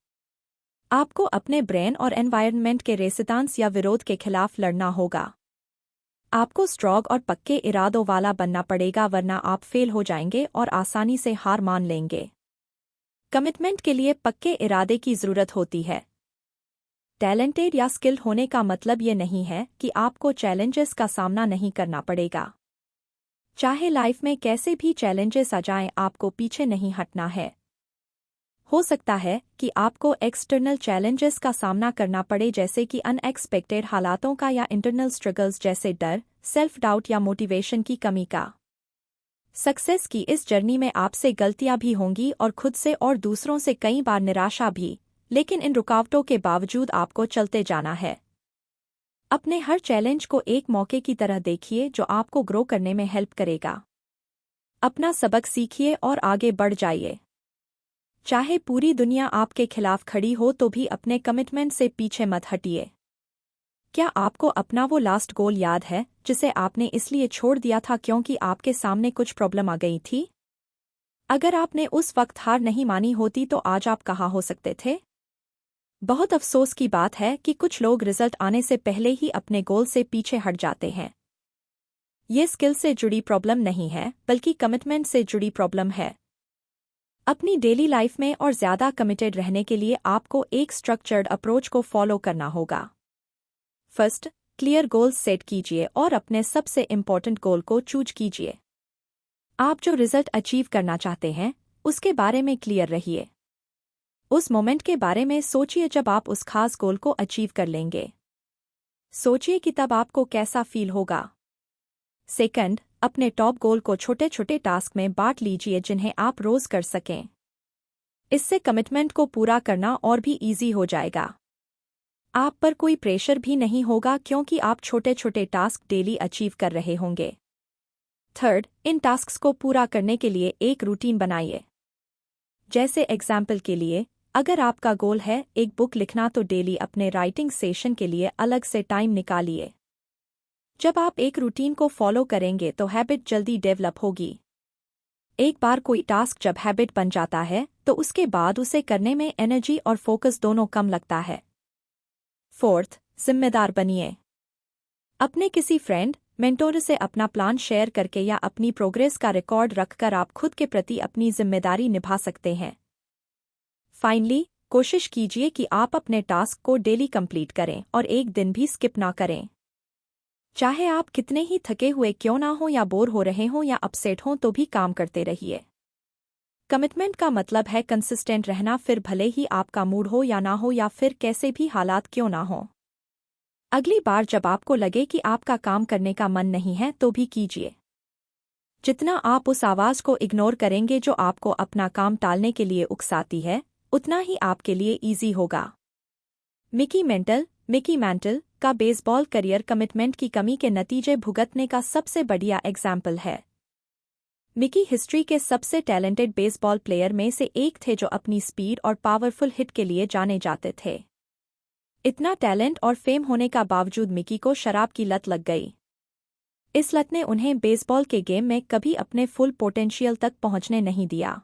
आपको अपने ब्रेन और एनवायरनमेंट के रेजिस्टेंस या विरोध के खिलाफ लड़ना होगा। आपको स्ट्रॉन्ग और पक्के इरादों वाला बनना पड़ेगा, वरना आप फेल हो जाएंगे और आसानी से हार मान लेंगे। कमिटमेंट के लिए पक्के इरादे की ज़रूरत होती है। टैलेंटेड या स्किल्ड होने का मतलब ये नहीं है कि आपको चैलेंजेस का सामना नहीं करना पड़ेगा। चाहे लाइफ में कैसे भी चैलेंजेस आ जाएं, आपको पीछे नहीं हटना है। हो सकता है कि आपको एक्सटर्नल चैलेंजेस का सामना करना पड़े, जैसे कि अनएक्सपेक्टेड हालातों का या इंटरनल स्ट्रगल्स जैसे डर, सेल्फ डाउट या मोटिवेशन की कमी का। सक्सेस की इस जर्नी में आपसे गलतियां भी होंगी और खुद से और दूसरों से कई बार निराशा भी, लेकिन इन रुकावटों के बावजूद आपको चलते जाना है। अपने हर चैलेंज को एक मौके की तरह देखिए जो आपको ग्रो करने में हेल्प करेगा। अपना सबक सीखिए और आगे बढ़ जाइए। चाहे पूरी दुनिया आपके खिलाफ खड़ी हो तो भी अपने कमिटमेंट से पीछे मत हटिए। क्या आपको अपना वो लास्ट गोल याद है जिसे आपने इसलिए छोड़ दिया था क्योंकि आपके सामने कुछ प्रॉब्लम आ गई थी? अगर आपने उस वक्त हार नहीं मानी होती तो आज आप कहाँ हो सकते थे? बहुत अफसोस की बात है कि कुछ लोग रिजल्ट आने से पहले ही अपने गोल से पीछे हट जाते हैं। ये स्किल से जुड़ी प्रॉब्लम नहीं है, बल्कि कमिटमेंट से जुड़ी प्रॉब्लम है। अपनी डेली लाइफ में और ज़्यादा कमिटेड रहने के लिए आपको एक स्ट्रक्चर्ड अप्रोच को फॉलो करना होगा। फर्स्ट, क्लियर गोल्स सेट कीजिए और अपने सबसे इम्पोर्टेंट गोल को चूज कीजिए। आप जो रिजल्ट अचीव करना चाहते हैं उसके बारे में क्लियर रहिए। उस मोमेंट के बारे में सोचिए जब आप उस खास गोल को अचीव कर लेंगे। सोचिए कि तब आपको कैसा फील होगा। सेकंड, अपने टॉप गोल को छोटे छोटे टास्क में बांट लीजिए जिन्हें आप रोज कर सकें। इससे कमिटमेंट को पूरा करना और भी इजी हो जाएगा। आप पर कोई प्रेशर भी नहीं होगा क्योंकि आप छोटे छोटे टास्क डेली अचीव कर रहे होंगे। थर्ड, इन टास्क्स को पूरा करने के लिए एक रूटीन बनाइए। जैसे एग्जाम्पल के लिए, अगर आपका गोल है एक बुक लिखना तो डेली अपने राइटिंग सेशन के लिए अलग से टाइम निकालिए। जब आप एक रूटीन को फॉलो करेंगे तो हैबिट जल्दी डेवलप होगी। एक बार कोई टास्क जब हैबिट बन जाता है तो उसके बाद उसे करने में एनर्जी और फोकस दोनों कम लगता है। फोर्थ, जिम्मेदार बनिए। अपने किसी फ्रेंड, मेंटोर से अपना प्लान शेयर करके या अपनी प्रोग्रेस का रिकॉर्ड रखकर आप खुद के प्रति अपनी जिम्मेदारी निभा सकते हैं। फाइनली, कोशिश कीजिए कि आप अपने टास्क को डेली कंप्लीट करें और एक दिन भी स्किप ना करें। चाहे आप कितने ही थके हुए क्यों ना हो या बोर हो रहे हों या अपसेट हों तो भी काम करते रहिए। कमिटमेंट का मतलब है कंसिस्टेंट रहना, फिर भले ही आपका मूड हो या ना हो या फिर कैसे भी हालात क्यों ना हो। अगली बार जब आपको लगे कि आपका काम करने का मन नहीं है तो भी कीजिए। जितना आप उस आवाज को इग्नोर करेंगे जो आपको अपना काम टालने के लिए उकसाती है, उतना ही आपके लिए इजी होगा। मिकी मैंटल का बेसबॉल करियर कमिटमेंट की कमी के नतीजे भुगतने का सबसे बढ़िया एग्जाम्पल है। मिकी हिस्ट्री के सबसे टैलेंटेड बेसबॉल प्लेयर में से एक थे जो अपनी स्पीड और पावरफुल हिट के लिए जाने जाते थे। इतना टैलेंट और फेम होने का बावजूद मिकी को शराब की लत लग गई। इस लत ने उन्हें बेसबॉल के गेम में कभी अपने फुल पोटेंशियल तक पहुंचने नहीं दिया।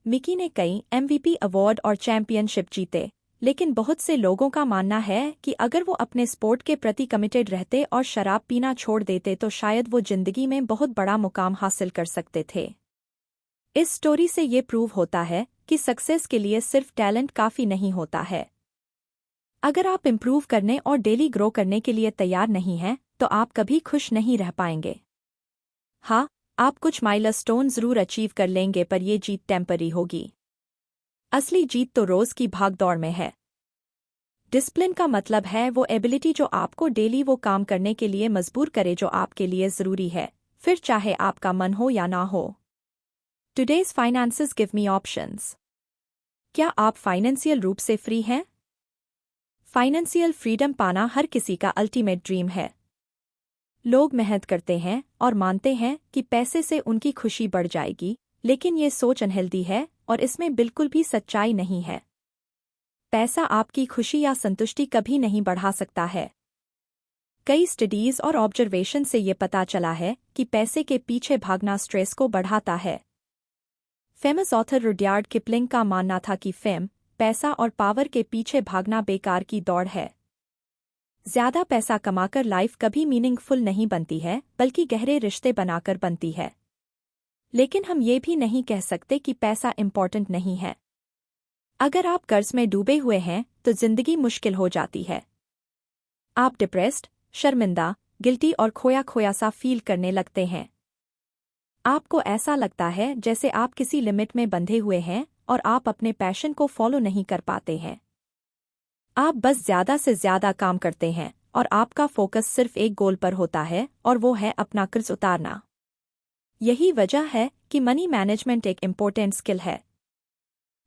मिकी ने कई MVP अवार्ड और चैंपियनशिप जीते, लेकिन बहुत से लोगों का मानना है कि अगर वो अपने स्पोर्ट के प्रति कमिटेड रहते और शराब पीना छोड़ देते तो शायद वो जिंदगी में बहुत बड़ा मुकाम हासिल कर सकते थे। इस स्टोरी से ये प्रूव होता है कि सक्सेस के लिए सिर्फ टैलेंट काफी नहीं होता है। अगर आप इम्प्रूव करने और डेली ग्रो करने के लिए तैयार नहीं हैं, तो आप कभी खुश नहीं रह पाएंगे। हाँ, आप कुछ माइलस्टोन जरूर अचीव कर लेंगे, पर ये जीत टेम्पररी होगी। असली जीत तो रोज की भागदौड़ में है। डिसिप्लिन का मतलब है वो एबिलिटी जो आपको डेली वो काम करने के लिए मजबूर करे जो आपके लिए जरूरी है, फिर चाहे आपका मन हो या ना हो। Today's finances give me options. क्या आप फाइनेंशियल रूप से फ्री हैं? फाइनेंशियल फ्रीडम पाना हर किसी का अल्टीमेट ड्रीम है। लोग मेहनत करते हैं और मानते हैं कि पैसे से उनकी खुशी बढ़ जाएगी, लेकिन ये सोच अनहेल्दी है और इसमें बिल्कुल भी सच्चाई नहीं है। पैसा आपकी खुशी या संतुष्टि कभी नहीं बढ़ा सकता है। कई स्टडीज और ऑब्जर्वेशन से ये पता चला है कि पैसे के पीछे भागना स्ट्रेस को बढ़ाता है। फेमस ऑथर रुडयार्ड किपलिंग का मानना था कि फेम, पैसा और पावर के पीछे भागना बेकार की दौड़ है। ज्यादा पैसा कमाकर लाइफ कभी मीनिंगफुल नहीं बनती है, बल्कि गहरे रिश्ते बनाकर बनती है। लेकिन हम ये भी नहीं कह सकते कि पैसा इम्पोर्टेंट नहीं है। अगर आप कर्ज में डूबे हुए हैं तो जिंदगी मुश्किल हो जाती है। आप डिप्रेस्ड, शर्मिंदा, गिल्टी और खोया खोया सा फील करने लगते हैं। आपको ऐसा लगता है जैसे आप किसी लिमिट में बंधे हुए हैं और आप अपने पैशन को फॉलो नहीं कर पाते हैं। आप बस ज़्यादा से ज़्यादा काम करते हैं और आपका फोकस सिर्फ एक गोल पर होता है और वो है अपना कर्ज उतारना। यही वजह है कि मनी मैनेजमेंट एक इम्पोर्टेंट स्किल है।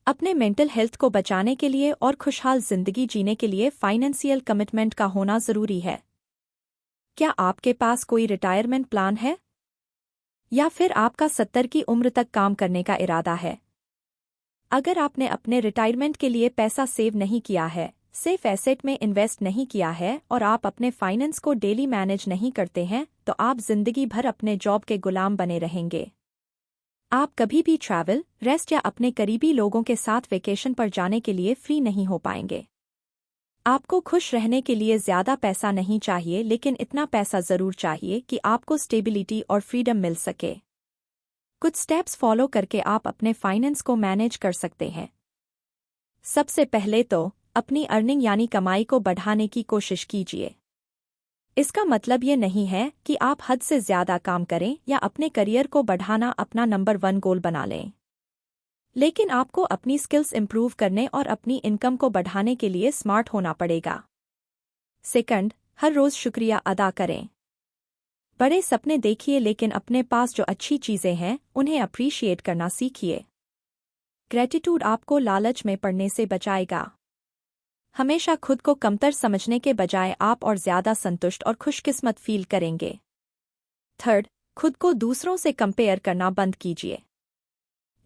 अपने मेंटल हेल्थ को बचाने के लिए और खुशहाल जिंदगी जीने के लिए फाइनेंशियल कमिटमेंट का होना जरूरी है। क्या आपके पास कोई रिटायरमेंट प्लान है? या फिर आपका 70 की उम्र तक काम करने का इरादा है? अगर आपने अपने रिटायरमेंट के लिए पैसा सेव नहीं किया है, सेफ एसेट में इन्वेस्ट नहीं किया है और आप अपने फाइनेंस को डेली मैनेज नहीं करते हैं, तो आप जिंदगी भर अपने जॉब के गुलाम बने रहेंगे। आप कभी भी ट्रैवल, रेस्ट या अपने करीबी लोगों के साथ वेकेशन पर जाने के लिए फ्री नहीं हो पाएंगे। आपको खुश रहने के लिए ज़्यादा पैसा नहीं चाहिए, लेकिन इतना पैसा ज़रूर चाहिए कि आपको स्टेबिलिटी और फ्रीडम मिल सके। कुछ स्टेप्स फॉलो करके आप अपने फाइनेंस को मैनेज कर सकते हैं। सबसे पहले तो अपनी अर्निंग यानी कमाई को बढ़ाने की कोशिश कीजिए। इसका मतलब ये नहीं है कि आप हद से ज़्यादा काम करें या अपने करियर को बढ़ाना अपना नंबर 1 गोल बना लें। लेकिन आपको अपनी स्किल्स इंप्रूव करने और अपनी इनकम को बढ़ाने के लिए स्मार्ट होना पड़ेगा। सेकंड, हर रोज़ शुक्रिया अदा करें। बड़े सपने देखिए, लेकिन अपने पास जो अच्छी चीज़ें हैं उन्हें अप्रिशिएट करना सीखिए। ग्रेटिट्यूड आपको लालच में पड़ने से बचाएगा। हमेशा खुद को कमतर समझने के बजाय आप और ज़्यादा संतुष्ट और खुशकिस्मत फील करेंगे। थर्ड, खुद को दूसरों से कंपेयर करना बंद कीजिए।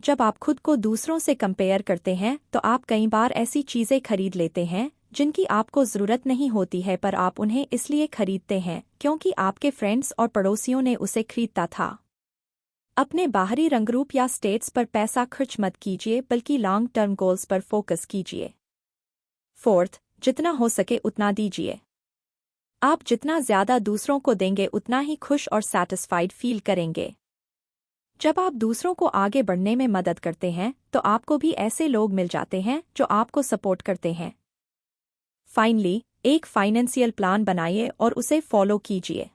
जब आप खुद को दूसरों से कंपेयर करते हैं तो आप कई बार ऐसी चीज़ें खरीद लेते हैं जिनकी आपको ज़रूरत नहीं होती है, पर आप उन्हें इसलिए खरीदते हैं क्योंकि आपके फ्रेंड्स और पड़ोसियों ने उसे खरीदा था। अपने बाहरी रंगरूप या स्टेट्स पर पैसा खर्च मत कीजिए, बल्कि लॉन्ग टर्म गोल्स पर फोकस कीजिए। फोर्थ, जितना हो सके उतना दीजिए। आप जितना ज़्यादा दूसरों को देंगे उतना ही खुश और सैटिस्फाइड फील करेंगे। जब आप दूसरों को आगे बढ़ने में मदद करते हैं तो आपको भी ऐसे लोग मिल जाते हैं जो आपको सपोर्ट करते हैं। फाइनली, एक फाइनेंशियल प्लान बनाइए और उसे फॉलो कीजिए।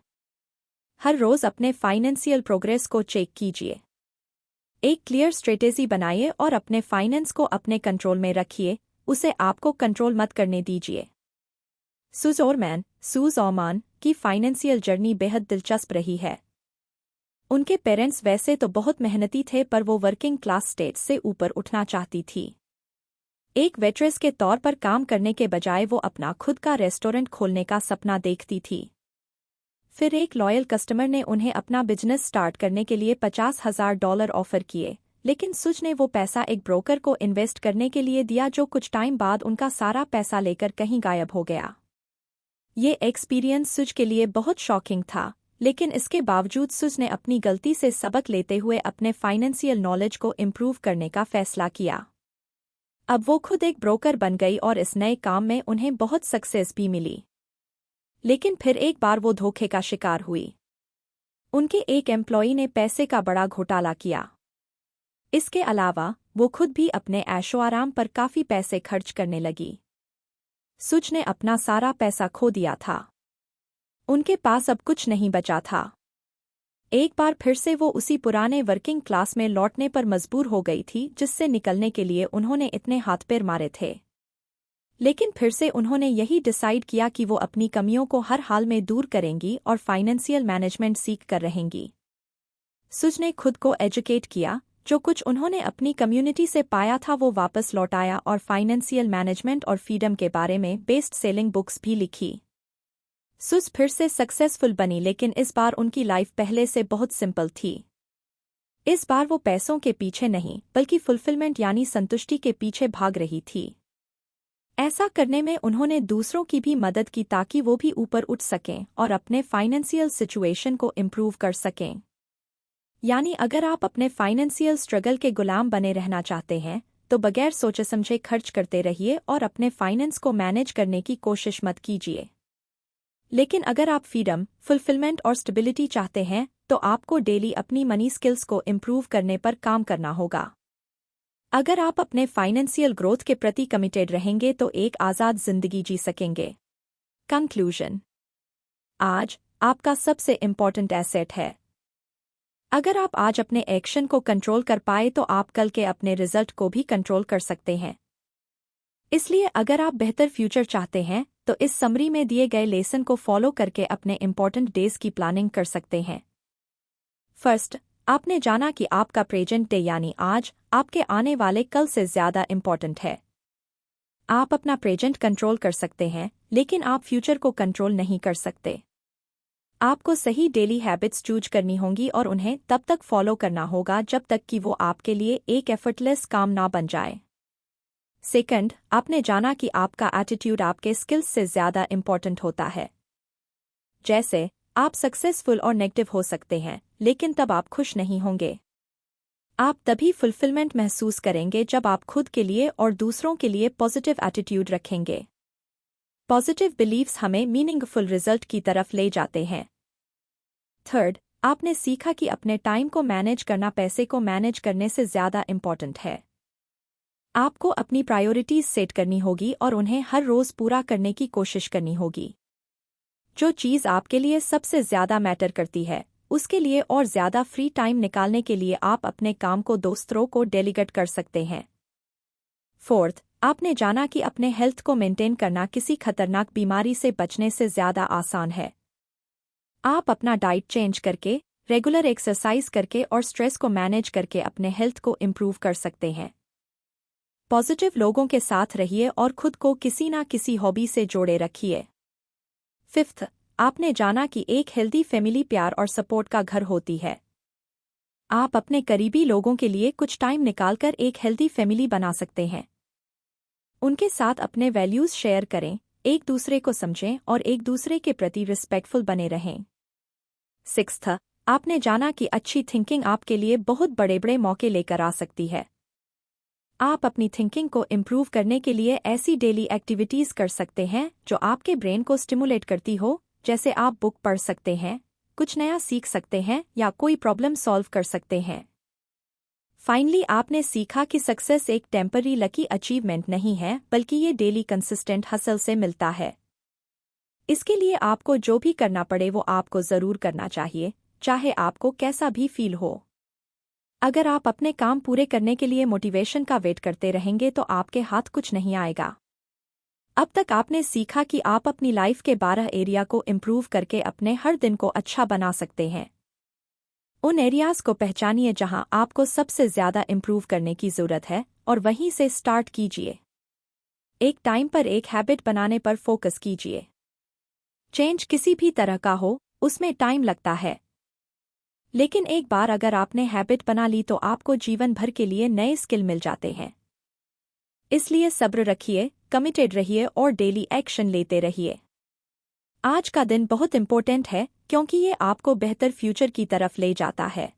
हर रोज़ अपने फाइनेंशियल प्रोग्रेस को चेक कीजिए। एक क्लियर स्ट्रेटेजी बनाइए और अपने फाइनेंस को अपने कंट्रोल में रखिए, उसे आपको कंट्रोल मत करने दीजिए। सूज़ ओमान की फाइनेंशियल जर्नी बेहद दिलचस्प रही है। उनके पेरेंट्स वैसे तो बहुत मेहनती थे, पर वो वर्किंग क्लास स्टेटस से ऊपर उठना चाहती थी। एक वेट्रेस के तौर पर काम करने के बजाय वो अपना खुद का रेस्टोरेंट खोलने का सपना देखती थी। फिर एक लॉयल कस्टमर ने उन्हें अपना बिजनेस स्टार्ट करने के लिए $50,000 ऑफर किए, लेकिन सुज ने वो पैसा एक ब्रोकर को इन्वेस्ट करने के लिए दिया, जो कुछ टाइम बाद उनका सारा पैसा लेकर कहीं गायब हो गया। ये एक्सपीरियंस सुज के लिए बहुत शॉकिंग था, लेकिन इसके बावजूद सुज ने अपनी गलती से सबक लेते हुए अपने फाइनेंशियल नॉलेज को इम्प्रूव करने का फैसला किया। अब वो खुद एक ब्रोकर बन गई और इस नए काम में उन्हें बहुत सक्सेस भी मिली। लेकिन फिर एक बार वो धोखे का शिकार हुई। उनके एक एम्प्लॉई ने पैसे का बड़ा घोटाला किया। इसके अलावा वो खुद भी अपने ऐशो आराम पर काफ़ी पैसे खर्च करने लगी। सुज ने अपना सारा पैसा खो दिया था। उनके पास अब कुछ नहीं बचा था। एक बार फिर से वो उसी पुराने वर्किंग क्लास में लौटने पर मजबूर हो गई थी, जिससे निकलने के लिए उन्होंने इतने हाथ पैर मारे थे। लेकिन फिर से उन्होंने यही डिसाइड किया कि वो अपनी कमियों को हर हाल में दूर करेंगी और फाइनेंशियल मैनेजमेंट सीख कर रहेंगी। सुज ने खुद को एजुकेट किया, जो कुछ उन्होंने अपनी कम्युनिटी से पाया था वो वापस लौटाया और फाइनेंशियल मैनेजमेंट और फ्रीडम के बारे में बेस्ट सेलिंग बुक्स भी लिखी। सुज फिर से सक्सेसफुल बनी, लेकिन इस बार उनकी लाइफ पहले से बहुत सिंपल थी। इस बार वो पैसों के पीछे नहीं, बल्कि फुलफिलमेंट यानी संतुष्टि के पीछे भाग रही थी। ऐसा करने में उन्होंने दूसरों की भी मदद की ताकि वो भी ऊपर उठ सकें और अपने फाइनेंशियल सिचुएशन को इम्प्रूव कर सकें। यानी अगर आप अपने फाइनेंशियल स्ट्रगल के गुलाम बने रहना चाहते हैं तो बगैर सोचे समझे खर्च करते रहिए और अपने फाइनेंस को मैनेज करने की कोशिश मत कीजिए। लेकिन अगर आप फ्रीडम, फुलफिलमेंट और स्टेबिलिटी चाहते हैं तो आपको डेली अपनी मनी स्किल्स को इम्प्रूव करने पर काम करना होगा। अगर आप अपने फाइनेंशियल ग्रोथ के प्रति कमिटेड रहेंगे तो एक आज़ाद जिंदगी जी सकेंगे। कंक्लूजन, आज आपका सबसे इम्पॉर्टेंट एसेट है अगर आप आज अपने एक्शन को कंट्रोल कर पाए तो आप कल के अपने रिजल्ट को भी कंट्रोल कर सकते हैं। इसलिए अगर आप बेहतर फ्यूचर चाहते हैं तो इस समरी में दिए गए लेसन को फॉलो करके अपने इंपॉर्टेंट डेज की प्लानिंग कर सकते हैं। फर्स्ट, आपने जाना कि आपका प्रेजेंट डे यानी आज आपके आने वाले कल से ज्यादा इंपॉर्टेंट है। आप अपना प्रेजेंट कंट्रोल कर सकते हैं, लेकिन आप फ्यूचर को कंट्रोल नहीं कर सकते। आपको सही डेली हैबिट्स चूज करनी होंगी और उन्हें तब तक फॉलो करना होगा जब तक कि वो आपके लिए एक एफर्टलेस काम ना बन जाए। सेकंड, आपने जाना कि आपका एटीट्यूड आपके स्किल्स से ज्यादा इंपॉर्टेंट होता है। जैसे आप सक्सेसफुल और नेगेटिव हो सकते हैं, लेकिन तब आप खुश नहीं होंगे। आप तभी फुलफिलमेंट महसूस करेंगे जब आप खुद के लिए और दूसरों के लिए पॉजिटिव एटीट्यूड रखेंगे। पॉजिटिव बिलीव्स हमें मीनिंगफुल रिजल्ट की तरफ ले जाते हैं। थर्ड, आपने सीखा कि अपने टाइम को मैनेज करना पैसे को मैनेज करने से ज्यादा इंपॉर्टेंट है। आपको अपनी प्रायोरिटीज सेट करनी होगी और उन्हें हर रोज पूरा करने की कोशिश करनी होगी। जो चीज आपके लिए सबसे ज्यादा मैटर करती है, उसके लिए और ज्यादा फ्री टाइम निकालने के लिए आप अपने काम को दोस्तों को डेलीगेट कर सकते हैं। फोर्थ, आपने जाना कि अपने हेल्थ को मेंटेन करना किसी खतरनाक बीमारी से बचने से ज्यादा आसान है। आप अपना डाइट चेंज करके, रेगुलर एक्सरसाइज करके और स्ट्रेस को मैनेज करके अपने हेल्थ को इम्प्रूव कर सकते हैं। पॉजिटिव लोगों के साथ रहिए और खुद को किसी ना किसी हॉबी से जोड़े रखिए। फिफ्थ, आपने जाना कि एक हेल्दी फैमिली प्यार और सपोर्ट का घर होती है। आप अपने करीबी लोगों के लिए कुछ टाइम निकालकर एक हेल्दी फैमिली बना सकते हैं। उनके साथ अपने वैल्यूज शेयर करें, एक दूसरे को समझें और एक दूसरे के प्रति रिस्पेक्टफुल बने रहें। सिक्स्थ, आपने जाना कि अच्छी थिंकिंग आपके लिए बहुत बड़े बड़े मौके लेकर आ सकती है। आप अपनी थिंकिंग को इम्प्रूव करने के लिए ऐसी डेली एक्टिविटीज कर सकते हैं जो आपके ब्रेन को स्टिमुलेट करती हो, जैसे आप बुक पढ़ सकते हैं, कुछ नया सीख सकते हैं या कोई प्रॉब्लम सॉल्व कर सकते हैं। फाइनली, आपने सीखा कि सक्सेस एक टेम्पररी लकी अचीवमेंट नहीं है, बल्कि ये डेली कंसिस्टेंट हसल से मिलता है। इसके लिए आपको जो भी करना पड़े वो आपको जरूर करना चाहिए, चाहे आपको कैसा भी फील हो। अगर आप अपने काम पूरे करने के लिए मोटिवेशन का वेट करते रहेंगे तो आपके हाथ कुछ नहीं आएगा। अब तक आपने सीखा कि आप अपनी लाइफ के 12 एरिया को इम्प्रूव करके अपने हर दिन को अच्छा बना सकते हैं। उन एरियाज को पहचानिए जहां आपको सबसे ज्यादा इम्प्रूव करने की जरूरत है और वहीं से स्टार्ट कीजिए। एक टाइम पर एक हैबिट बनाने पर फोकस कीजिए। चेंज किसी भी तरह का हो, उसमें टाइम लगता है, लेकिन एक बार अगर आपने हैबिट बना ली तो आपको जीवन भर के लिए नए स्किल मिल जाते हैं। इसलिए सब्र रखिए, कमिटेड रहिए और डेली एक्शन लेते रहिए। आज का दिन बहुत इंपॉर्टेंट है क्योंकि ये आपको बेहतर फ्यूचर की तरफ ले जाता है।